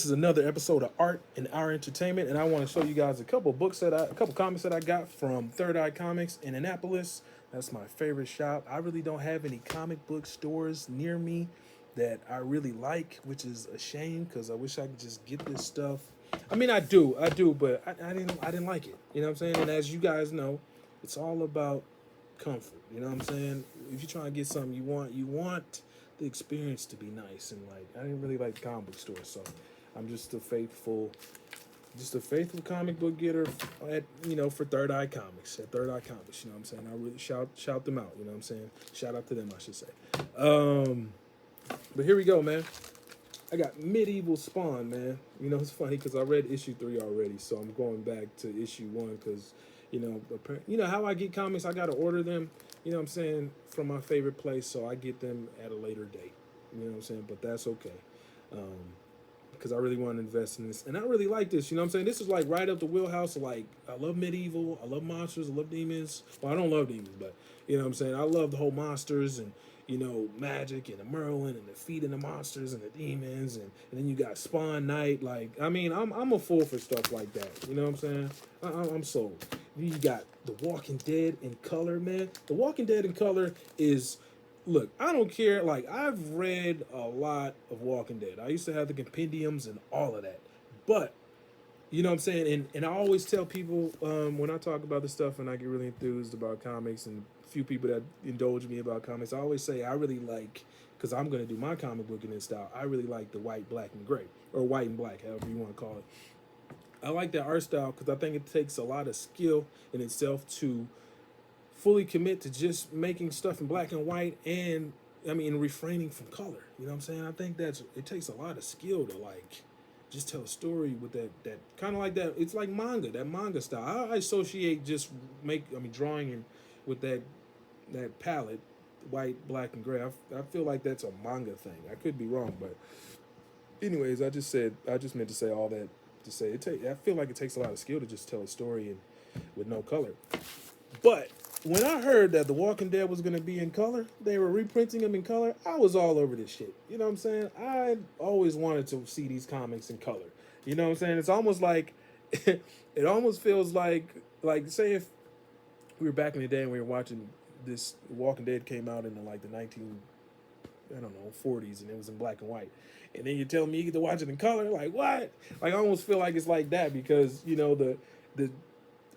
This is another episode of Art and Our Entertainment, and I want to show you guys a couple comics that I got from Third Eye Comics in Annapolis. That's my favorite shop. I really don't have any comic book stores near me that I really like, which is a shame because I wish I could just get this stuff. I mean, I do, but I didn't like it. You know what I'm saying? And as you guys know, it's all about comfort. You know what I'm saying? If you're trying to get something you want the experience to be nice. And like, I didn't really like the comic book store, so I'm just a faithful comic book getter at for Third Eye Comics at Third Eye Comics. You know what I'm saying? I really shout them out. You know what I'm saying? Shout out to them, I should say. Um, but here we go, man. I got Medieval Spawn, man. You know, it's funny because I read issue 3 already, so I'm going back to issue 1 because, you know how I get comics. I gotta order them. You know what I'm saying, from my favorite place, so I get them at a later date. You know what I'm saying, but that's okay. Um, because I really want to invest in this. And I really like this. You know what I'm saying? This is like right up the wheelhouse of like, I love medieval, I love monsters, I love demons. Well, I don't love demons, but you know what I'm saying? I love the whole monsters and, magic and the Merlin and the feeding the monsters and the demons. And then you got Spawn Knight. Like, I mean, I'm a fool for stuff like that. You know what I'm saying? I'm sold. You got The Walking Dead in color, man. The Walking Dead in color is, look, I don't care. Like, I've read a lot of Walking Dead. I used to have the compendiums and all of that. But, you know what I'm saying? And I always tell people when I talk about this stuff and I get really enthused about comics and a few people that indulge me about comics, I always say I really like, because I'm going to do my comic book in this style, I really like the white, black, and gray. Or white and black, however you want to call it. I like that art style because I think it takes a lot of skill in itself to fully commit to just making stuff in black and white and refraining from color. You know what I'm saying? I think it takes a lot of skill to like just tell a story with that kind of like that. It's like that manga style. I associate just drawing in with that palette, white, black, and gray. I feel like that's a manga thing. I could be wrong, but anyways, I just meant to say all that to say I feel like it takes a lot of skill to just tell a story and with no color. But when I heard that The Walking Dead was going to be in color, they were reprinting them in color, I was all over this shit. You know what I'm saying? I always wanted to see these comics in color. You know what I'm saying? It's almost like, it almost feels like say if we were back in the day and we were watching this Walking Dead came out in the 19, I don't know, 40s and it was in black and white. And then you're telling me you get to watch it in color? Like, what? Like, I almost feel like it's like that because, the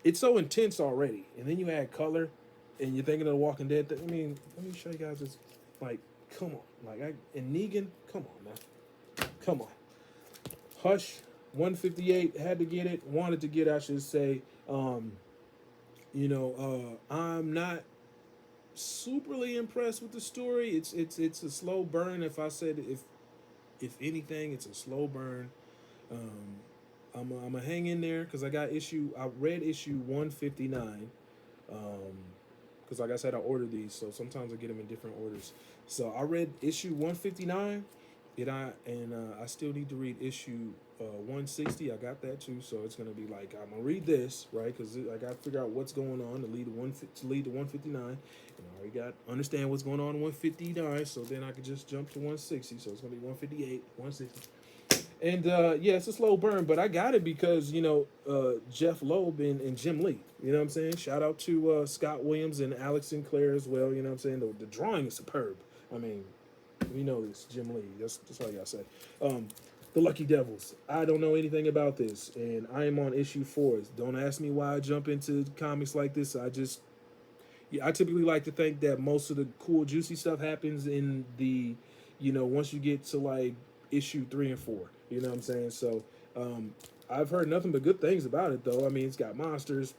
it's so intense already, and then you add color, and you're thinking of the Walking Dead. I mean, let me show you guys this. Like, come on, and Negan, come on, man, come on. Hush, 158 had to get it, wanted to get, I should say. I'm not superly impressed with the story. It's a slow burn. If I said if anything, it's a slow burn. Um, I'm gonna hang in there because I read issue 159. Because like I said, I ordered these, so sometimes I get them in different orders. So I read issue 159, I still need to read issue 160. I got that too, so it's gonna be like I'm gonna read this right because I got to figure out what's going on to lead to 159, and I already got understand what's going on in 159. So then I could just jump to 160. So it's gonna be 158, 160. And yeah, it's a slow burn, but I got it because Jeff Loeb and Jim Lee. You know what I'm saying? Shout out to Scott Williams and Alex Sinclair as well. You know what I'm saying? The drawing is superb. I mean, we know this Jim Lee. That's all I gotta say. Um, the Lucky Devils. I don't know anything about this, and I am on issue 4. Don't ask me why I jump into comics like this. I typically like to think that most of the cool, juicy stuff happens in once you get to like issue 3 and 4. You know what I'm saying? So I've heard nothing but good things about it, though. I mean, it's got monsters,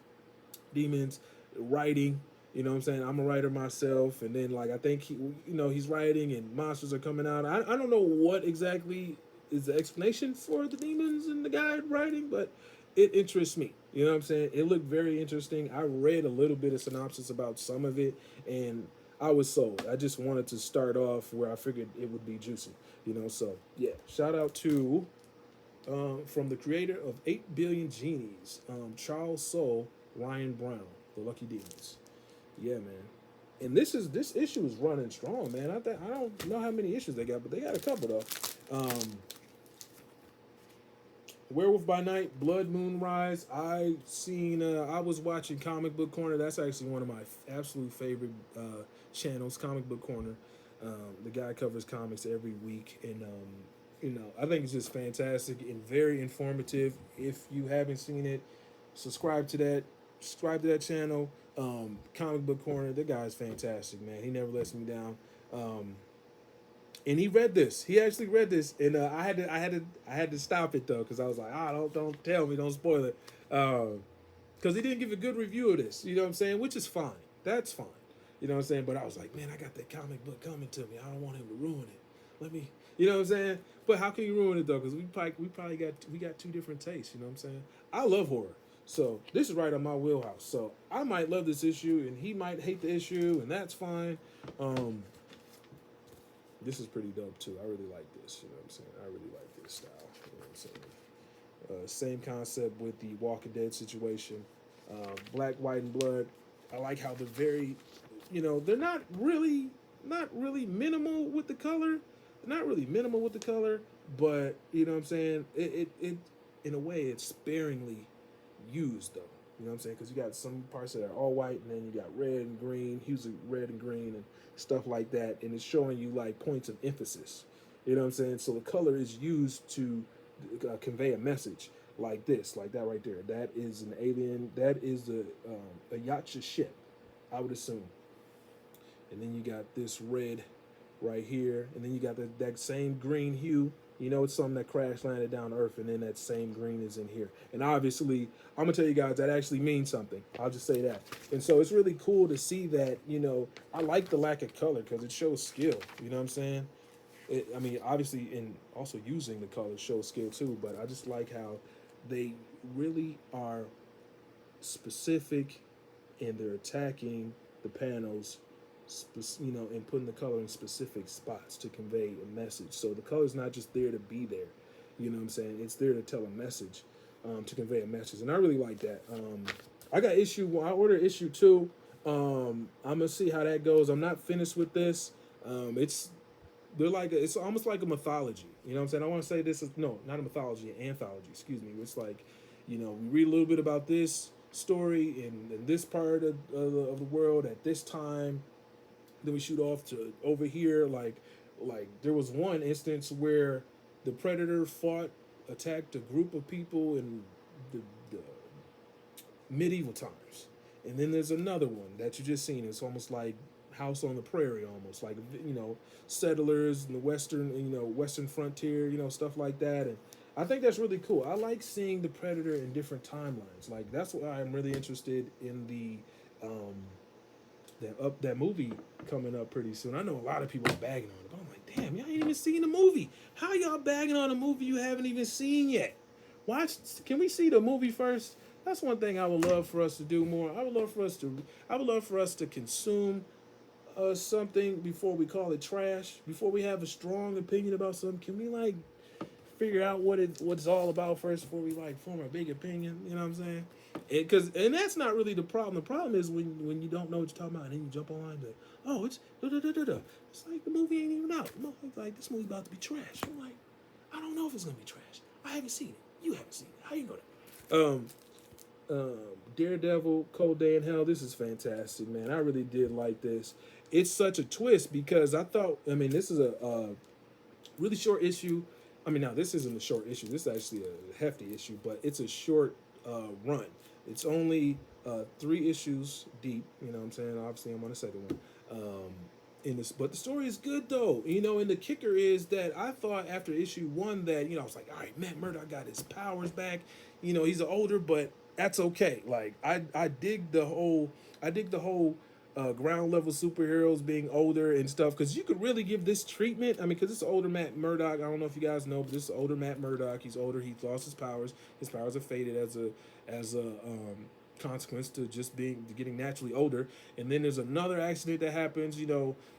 demons, writing. You know what I'm saying? I'm a writer myself, and then like I think he's writing, and monsters are coming out. I don't know what exactly is the explanation for the demons and the guy writing, but it interests me. You know what I'm saying? It looked very interesting. I read a little bit of synopsis about some of it, and I was sold. I just wanted to start off where I figured it would be juicy. So yeah. Shout out to from the creator of 8 Billion Genies, Charles Soule, Ryan Brown, the Lucky Demons. Yeah, man. And this issue is running strong, man. I don't know how many issues they got, but they got a couple though. Um, Werewolf by Night, Blood Moon Rise. I was watching Comic Book Corner. That's actually one of my absolute favorite channels, Comic Book Corner. The guy covers comics every week, and I think it's just fantastic and very informative. If you haven't seen it, subscribe to that. Subscribe to that channel. Comic Book Corner. The guy's fantastic, man. He never lets me down. Um, and he read this. He actually read this, and I had to stop it though because I was like, don't tell me, don't spoil it, because he didn't give a good review of this. You know what I'm saying? Which is fine. That's fine. You know what I'm saying? But I was like, man, I got that comic book coming to me. I don't want him to ruin it. Let me, you know what I'm saying? But how can you ruin it though? Because we probably got two different tastes. You know what I'm saying? I love horror. So this is right on my wheelhouse. So I might love this issue, and he might hate the issue, and that's fine. Um, this is pretty dope too. I really like this. You know what I'm saying? I really like this style. You know what I'm saying? Same concept with the Walking Dead situation. Black, White, and Blood. I like how they're very, they're not really minimal with the color. They're not really minimal with the color, but you know what I'm saying? It in a way it's sparingly used though. You know what I'm saying? Because you got some parts that are all white, and then you got red and green, hues of red and green, and stuff like that. And it's showing you like points of emphasis. You know what I'm saying? So the color is used to convey a message like this, like that right there. That is an alien. That is a Yacha ship, I would assume. And then you got this red right here, and then you got that same green hue. It's something that crash landed down to Earth, and then that same green is in here. And obviously, I'm gonna tell you guys that actually means something. I'll just say that. And so it's really cool to see that. I like the lack of color because it shows skill. You know what I'm saying? Obviously, in also using the color shows skill too. But I just like how they really are specific, and they're attacking the panels, and putting the color in specific spots to convey a message. So the color is not just there to be there. You know what I'm saying? It's there to tell a message, to convey a message, and I really like that. I got issue one. I ordered issue two. I'm gonna see how that goes. I'm not finished with this. It's almost like a mythology. You know what I'm saying? I want to say this is no, not a mythology, an anthology. Excuse me. It's like, we read a little bit about this story in this part of the world at this time. Then we shoot off to over here. Like there was one instance where the predator attacked a group of people in the medieval times, and then there's another one that you just seen. It's almost like House on the Prairie, almost like settlers in the western frontier, stuff like that. And I think that's really cool. I like seeing the predator in different timelines. Like that's why I'm really interested in the that movie coming up pretty soon. I know a lot of people are bagging on it, but I'm like, damn, y'all ain't even seen the movie. How y'all bagging on a movie you haven't even seen yet? Can we see the movie first? That's one thing I would love for us to do more. I would love for us to consume something before we call it trash. Before we have a strong opinion about something, can we like figure out what it's all about first before we like form a big opinion? You know what I'm saying? And that's not really the problem. The problem is when you don't know what you're talking about and then you jump online to, oh, it's da da da da da. It's like the movie ain't even out. It's like this movie about to be trash. I'm like, I don't know if it's gonna be trash. I haven't seen it. You haven't seen it. How you know that? Daredevil, Cold Day in Hell. This is fantastic, man. I really did like this. It's such a twist because this is a really short issue. Now this isn't a short issue. This is actually a hefty issue, but it's a short run. It's only 3 issues deep. You know what I'm saying? Obviously, I'm on the second one. But the story is good though. And the kicker is that I thought after issue 1 that I was like, all right, Matt Murdock got his powers back. He's older, but that's okay. Like I dig the whole ground level superheroes being older and stuff because you could really give this treatment. Because it's older Matt Murdock. I don't know if you guys know, but this is older Matt Murdock. He's older. He lost his powers. His powers have faded as a consequence to getting naturally older. And then there's another accident that happens.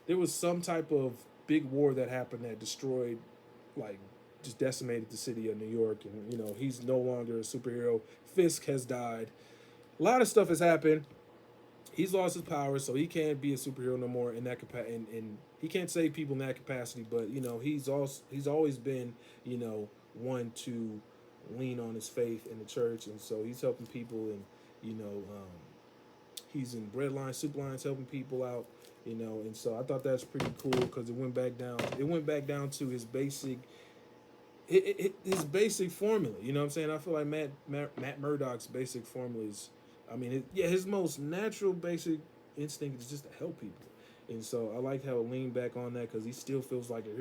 There was some type of big war that happened that destroyed, like, just decimated the city of New York. And he's no longer a superhero. Fisk has died. A lot of stuff has happened. He's lost his powers, so he can't be a superhero no more in that capacity, and he can't save people in that capacity. But he's always been one to lean on his faith in the church, and so he's helping people, and you know, he's in bread lines, soup lines, helping people out, you know, and so I thought that's pretty cool because it went back down. It went back down to his basic, his basic formula. You know what I'm saying? I feel like Matt Murdock's basic formula is, I mean, his most natural basic instinct is just to help people. And so I like how it leaned back on that because he still feels like a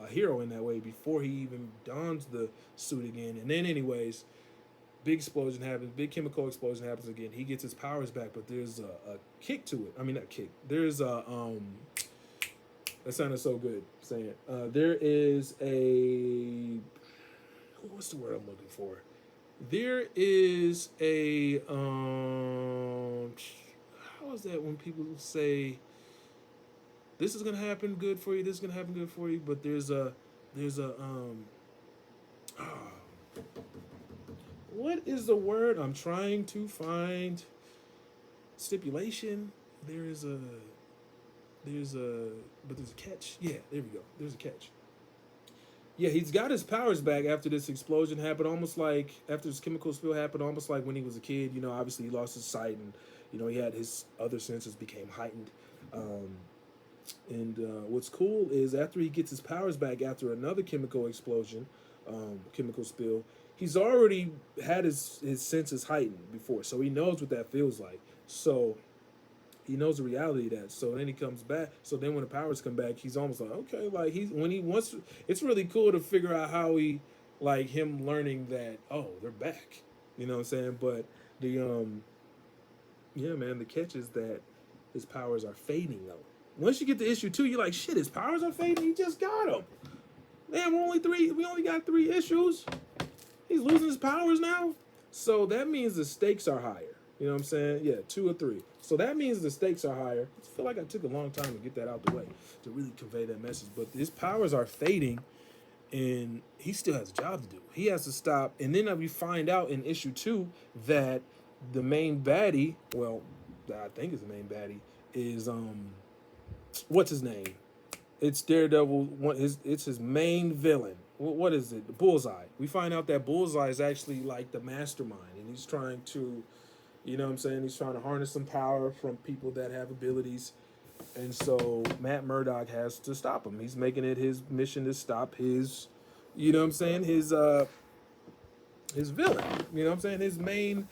hero in that way before he even dons the suit again. And then, anyways, big explosion happens, big chemical explosion happens again. He gets his powers back, but there's a kick to it. I mean, not kick. There's a that sounded so good saying it. There is a, what's the word I'm looking for? There is a how is that when people say this is gonna happen good for you, this is gonna happen good for you, but there's a what is the word I'm trying to find? Stipulation. There's a but there's a catch. Yeah, there we go. There's a catch. Yeah, he's got his powers back after this explosion happened, almost like after this chemical spill happened, almost like when he was a kid. You know, obviously he lost his sight, and you know he had his other senses became heightened. Um, and what's cool is after he gets his powers back after another chemical explosion, chemical spill, he's already had his senses heightened before, so he knows what that feels like. So he knows the reality of that. So then he comes back. So then when the powers come back, he's almost like, okay, like he's when he wants. It's really cool to figure out how he, like him learning that, oh, they're back. You know what I'm saying? But the yeah, man, the catch is that his powers are fading though. Once you get to issue 2, you're like, shit, his powers are fading. He just got them. Man, we only got 3 issues. He's losing his powers now. So that means the stakes are higher. You know what I'm saying? Yeah, 2 or 3. So that means the stakes are higher. I feel like I took a long time to get that out the way to really convey that message. But his powers are fading, and he still has a job to do. He has to stop. And then we find out in issue 2 that the main baddie, well, I think is the main baddie, is what's his name? It's Daredevil. It's his main villain. What is it? Bullseye. We find out that Bullseye is actually like the mastermind, and he's trying to, you know what I'm saying? He's trying to harness some power from people that have abilities. And so Matt Murdock has to stop him. He's making it his mission to stop his, you know what I'm saying? His villain. You know what I'm saying? His main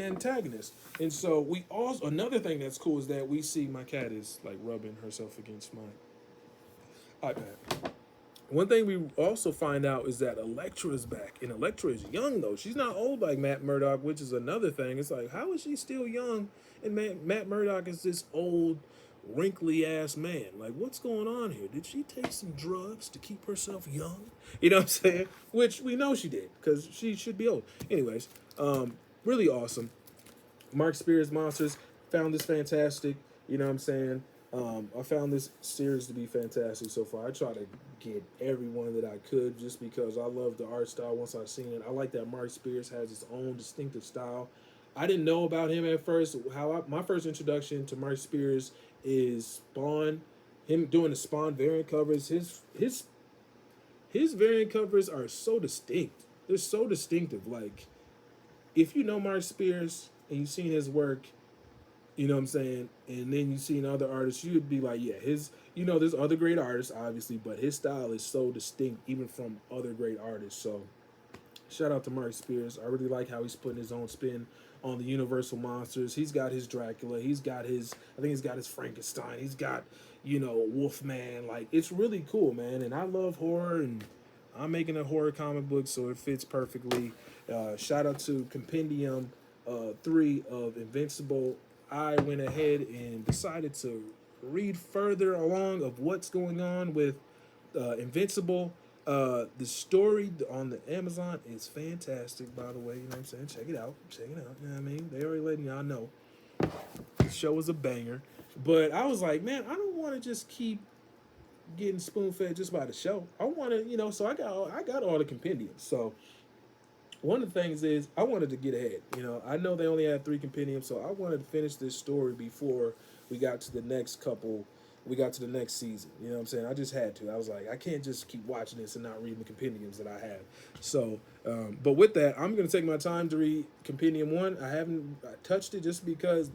antagonist. And so we also, another thing that's cool is that we see, my cat is like rubbing herself against my iPad. One thing we also find out is that Elektra is back, and Elektra is young though. She's not old like Matt Murdock, which is another thing. It's like, how is she still young? And Matt Murdock is this old, wrinkly ass man. Like, what's going on here? Did she take some drugs to keep herself young? You know what I'm saying? Which we know she did, because she should be old. Anyways, really awesome. Mark Spears Monsters found this fantastic. You know what I'm saying? I found this series to be fantastic so far. I try to get everyone that I could just because I love the art style once I've seen it. I like that Mark Spears has his own distinctive style. I didn't know about him at first. My first introduction to Mark Spears is Spawn. Him doing the Spawn variant covers. His variant covers are so distinct. They're so distinctive. Like, if you know Mark Spears and you've seen his work, you know what I'm saying? And then you see other artists, you would be like, yeah, there's other great artists, obviously, but his style is so distinct, even from other great artists. So, shout out to Mark Spears. I really like how he's putting his own spin on the Universal monsters. He's got his Dracula. I think he's got his Frankenstein. He's got, Wolfman. Like, it's really cool, man. And I love horror, and I'm making a horror comic book, so it fits perfectly. Shout out to Compendium 3 of Invincible. I went ahead and decided to read further along of what's going on with Invincible. The story on the Amazon is fantastic, by the way. You know what I'm saying? Check it out. You know what I mean? They already letting y'all know. The show is a banger. But I was like, man, I don't want to just keep getting spoon-fed just by the show. I want to, so I got all the compendiums. So one of the things is I wanted to get ahead. I know they only had 3 compendiums, so I wanted to finish this story before we got to the next couple we got to the next season. You know what I'm saying? I just had to. I was like, I can't just keep watching this and not reading the compendiums that I have. So, but with that, I'm gonna take my time to read Compendium 1. I haven't touched it just because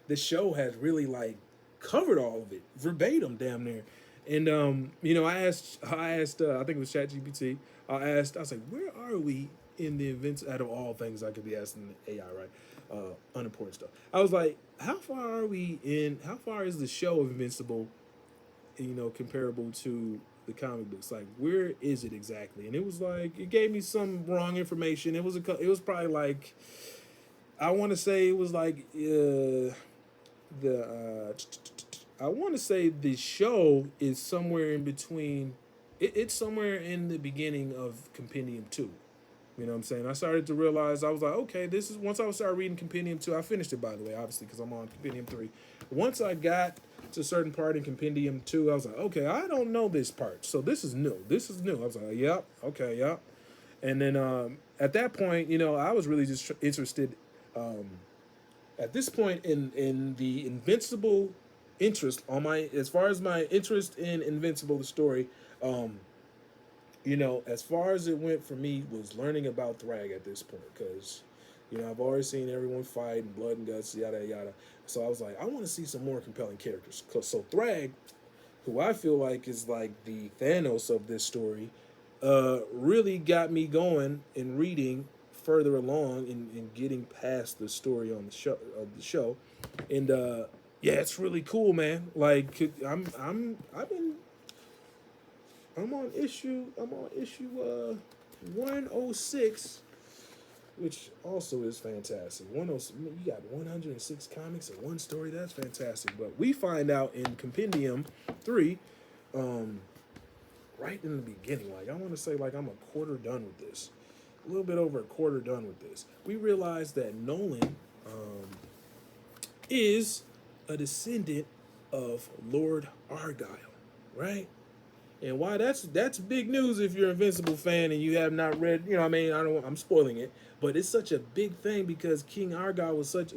this show has really like covered all of it verbatim, damn near. And I think it was ChatGPT. I was like, where are we in the events? Out of all things, I could be asking the AI, right? Unimportant stuff. I was like, how far are we in? How far is the show of Invincible? Comparable to the comic books. Like, where is it exactly? And it was like it gave me some wrong information. It was probably like I want to say it was like I want to say the show is somewhere in between. It's somewhere in the beginning of Compendium 2. You know what I'm saying? I started to realize, I was like, okay, this is, once I started reading Compendium 2, I finished it, by the way, obviously, because I'm on Compendium 3. Once I got to a certain part in Compendium 2, I was like, okay, I don't know this part. So this is new. This is new. I was like, yep, okay, yep. And then at that point, I was really just interested at this point in the Invincible interest on my, as far as my interest in Invincible, the story. um as far as it went for me was learning about Thrag at this point, because I've already seen everyone fight and blood and guts, yada yada. So I was like, I want to see some more compelling characters. So Thrag, who I feel like is like the Thanos of this story, really got me going in reading further along in getting past the story on the show. And yeah, it's really cool, man. Like I'm on issue 106, which also is fantastic. 106, you got 106 comics in one story. That's fantastic. But we find out in Compendium 3, right in the beginning, like I want to say like I'm a quarter done with this. A little bit over a quarter done with this. We realize that Nolan is a descendant of Lord Argyle, right? And why that's big news if you're an Invincible fan and you have not read, I'm spoiling it, but it's such a big thing because King Argyle was his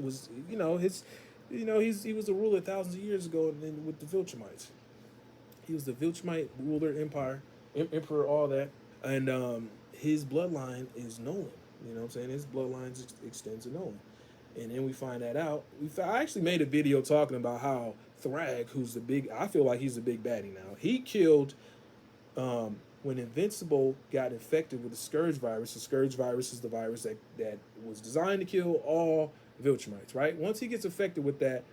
he was a ruler thousands of years ago, and then with the Viltrumites. He was the Viltrumite ruler empire, emperor, all that. And his bloodline is Nolan. You know what I'm saying? His bloodline extends to Nolan. And then we find that out. I actually made a video talking about how Thrag, I feel like he's the big baddie now. He killed when Invincible got infected with the Scourge virus. The Scourge virus is the virus that was designed to kill all Viltrumites, right? Once he gets infected with that,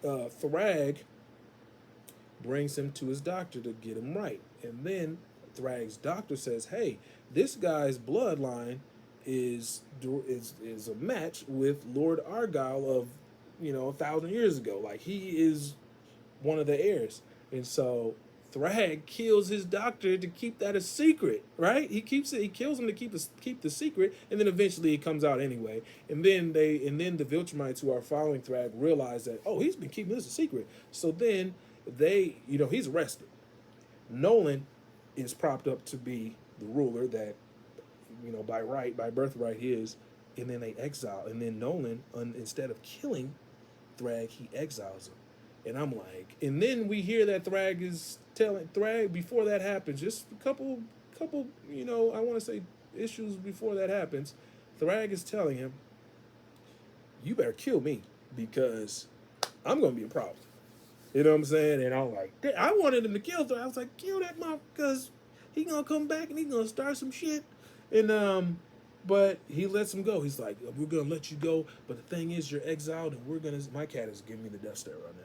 Thrag brings him to his doctor to get him right. And then Thrag's doctor says, hey, this guy's bloodline is a match with Lord Argyle of 1,000 years ago. Like, he is one of the heirs. And so Thrag kills his doctor to keep that a secret, right? He kills him to keep the secret, and then eventually it comes out anyway. And then the Viltrumites who are following Thrag realize that, oh, he's been keeping this a secret. So then he's arrested. Nolan is propped up to be the ruler that by birthright he is, and then they exile, and then Nolan, instead of killing Thrag, he exiles him. And I'm like, and then we hear that Thrag is telling Thrag, before that happens, just a couple, I want to say issues before that happens, Thrag is telling him, you better kill me because I'm gonna be a problem. You know what I'm saying? And I'm like, I wanted him to kill Thrag. I was like, kill that motherfucker, because he gonna come back and he gonna start some shit. And but he lets him go. He's like, we're gonna let you go, but the thing is, you're exiled, and my cat is giving me the death stare right now.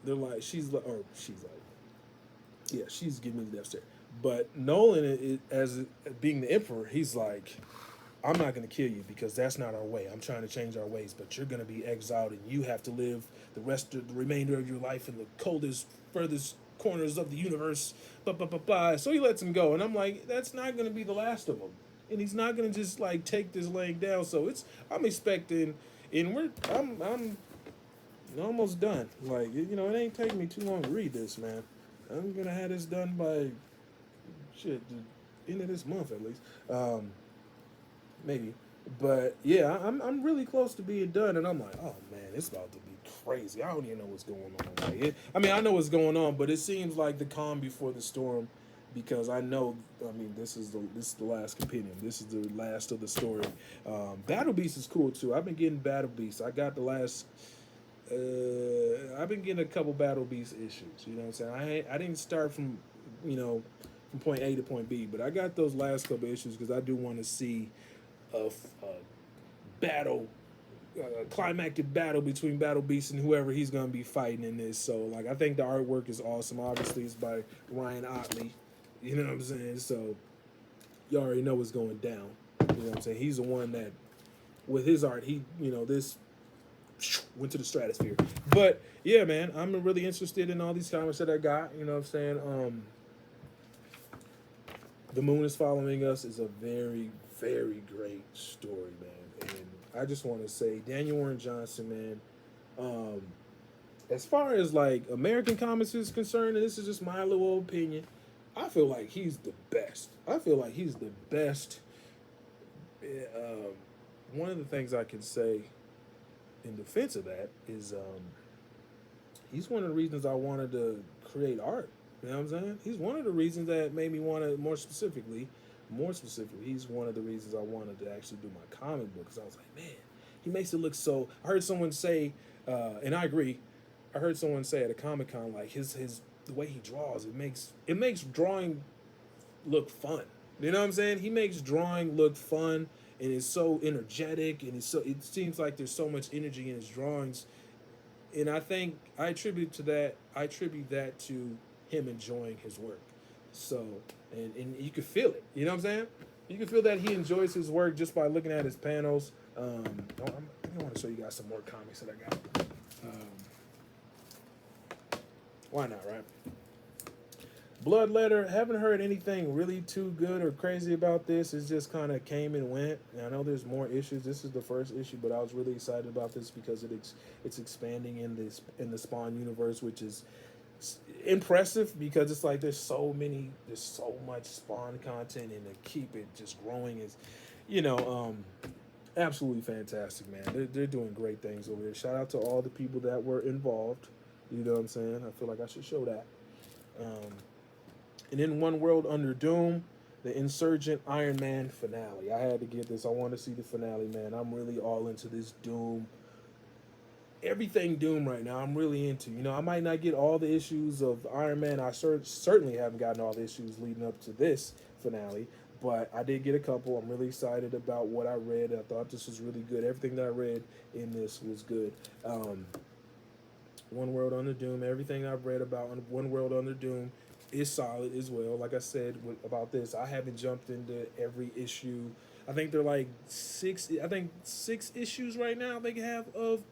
They're like, she's giving me the death stare. But Nolan, as being the emperor, he's like, I'm not going to kill you because that's not our way. I'm trying to change our ways, but you're going to be exiled and you have to live the remainder of your life in the coldest, furthest corners of the universe. Blah, blah, blah, blah. So he lets him go, and I'm like, that's not going to be the last of him, and he's not going to just like take this laying down. So I'm expecting, and I'm almost done. Like, it ain't taking me too long to read this, man. I'm gonna have this done by the end of this month at least. Maybe. But yeah, I'm really close to being done, and I'm like, oh man, it's about to be. crazy. I don't even know what's going on. Like I mean, I know what's going on, but it seems like the calm before the storm, because I know. I mean, this is the last companion. This is the last of the story. Battle Beast is cool too. I've been getting Battle Beast. I got the last. I've been getting a couple Battle Beast issues. You know what I'm saying? I didn't start from, from point A to point B, but I got those last couple issues because I do want to see a battle, climactic battle between Battle Beast and whoever he's gonna be fighting in this. So like, I think the artwork is awesome. Obviously, it's by Ryan Otley. You know what I'm saying? So you already know what's going down. You know what I'm saying? He's the one that, with his art, this went to the stratosphere. But yeah, man, I'm really interested in all these comics that I got. You know what I'm saying? The Moon is Following Us is a very, very great story, man. And I just want to say, Daniel Warren Johnson, man. As far as like American comics is concerned, and this is just my little opinion, I feel like he's the best. I feel like he's the best. One of the things I can say in defense of that is he's one of the reasons I wanted to create art. You know what I'm saying? He's one of the reasons that made me want to, more specifically, he's one of the reasons I wanted to actually do my comic book, because I was like, man, he makes it look so. I heard someone say, and I agree. I heard someone say at a Comic-Con, like his the way he draws, it makes drawing look fun. You know what I'm saying? He makes drawing look fun, and it's so energetic, and it seems like there's so much energy in his drawings. And I think I attribute that to him enjoying his work. So, and you can feel it. You know what I'm saying? You can feel that he enjoys his work just by looking at his panels. I want to show you guys some more comics that I got. Why not, right? Bloodletter, haven't heard anything really too good or crazy about this. It just kind of came and went. And I know there's more issues. This is the first issue, but I was really excited about this because it's expanding in the Spawn universe, which is impressive because it's like there's so much Spawn content, and to keep it just growing is, absolutely fantastic, man. They're doing great things over there. Shout out to all the people that were involved. You know what I'm saying? I feel like I should show that. And in One World Under Doom, the Insurgent Iron Man finale. I had to get this. I want to see the finale, man. I'm really all into this Doom. Everything Doom right now, I'm really into. I might not get all the issues of Iron Man. I certainly haven't gotten all the issues leading up to this finale, but I did get a couple. I'm really excited about what I read. I thought this was really good. Everything that I read in this was good. One World Under Doom, everything I've read about One World Under Doom is solid as well. Like I said about this, I haven't jumped into every issue. I think they're like six issues right now they have of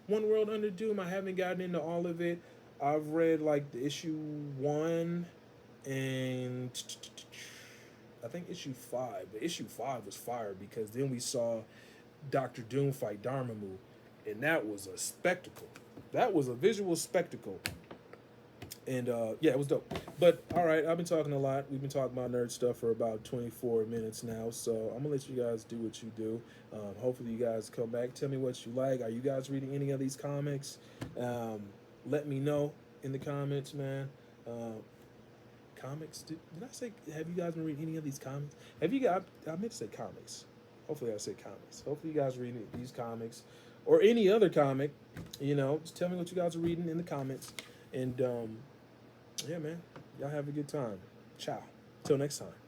One World Under Doom. I haven't gotten into all of it. I've read like the issue 1 and I think issue 5. The issue 5 was fire because then we saw Dr. Doom fight Dormammu, and that was a spectacle. That was a visual spectacle. And yeah, it was dope. But all right, I've been talking a lot. We've been talking about nerd stuff for about 24 minutes now. So I'm gonna let you guys do what you do. Hopefully you guys come back. Tell me what you like. Are you guys reading any of these comics? Let me know in the comments, man. Comics? Did I say? Have you guys been reading any of these comics? I meant to say comics. Hopefully I said comics. Hopefully you guys read these comics or any other comic. Just tell me what you guys are reading in the comments. And yeah, man, y'all have a good time. Ciao. Till next time.